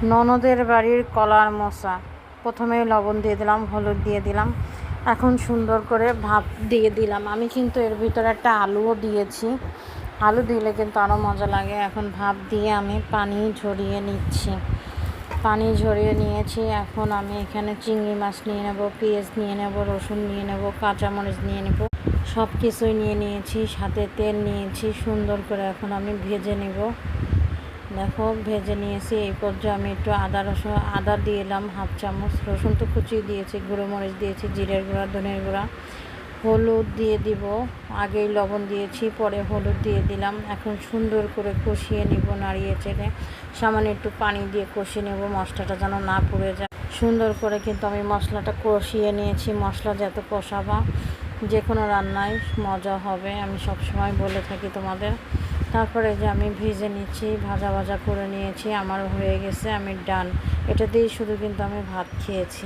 ননদের বাড়ির কলার মোচা। প্রথমে লবণ দিয়ে দিলাম, হলুদ দিয়ে দিলাম, এখন সুন্দর করে ভাপ দিয়ে দিলাম। আমি কিন্তু এর ভিতরে একটা আলুও দিয়েছি, আলু দিলে কিন্তু আরও মজা লাগে। এখন ভাপ দিয়ে আমি পানি ঝরিয়ে নিচ্ছি, পানি ঝরিয়ে নিয়েছি। এখন আমি এখানে চিংড়ি মাছ নিয়ে নেব, পেঁয়াজ নিয়ে নেব, রসুন নিয়ে নেব, কাঁচামরিচ নিয়ে নেব, সব কিছুই নিয়ে নিয়েছি, সাথে তেল নিয়েছি। সুন্দর করে এখন আমি ভেজে নেব। দেখো ভেজে নিয়েছি। এই পর্যায়ে আমি একটু আদা দিয়ে দিলাম হাফ চামচ, রসুন তো কুচিয়ে দিয়েছি, গুঁড়ো মরিচ দিয়েছি, জিরের গুঁড়া, ধনের গুঁড়া, হলুদ দিয়ে দিব। আগেই লবণ দিয়েছি, পরে হলুদ দিয়ে দিলাম। এখন সুন্দর করে কষিয়ে নিব, নাড়িয়ে চেড়ে সামান্য একটু পানি দিয়ে কষিয়ে নেব, মশলাটা যেন না পুড়ে যায়। সুন্দর করে কিন্তু আমি মশলাটা কষিয়ে নিয়েছি। মশলা যত কষাবা যে কোনো রান্নায় মজা হবে, আমি সবসময় বলে থাকি তোমাদের। তারপরে যে আমি ভেজে নিচ্ছি, ভাজা ভাজা করে নিয়েছি, আমার হয়ে গেছে, আমি ডান। এটা দিয়েই শুধু কিন্তু আমি ভাত খেয়েছি।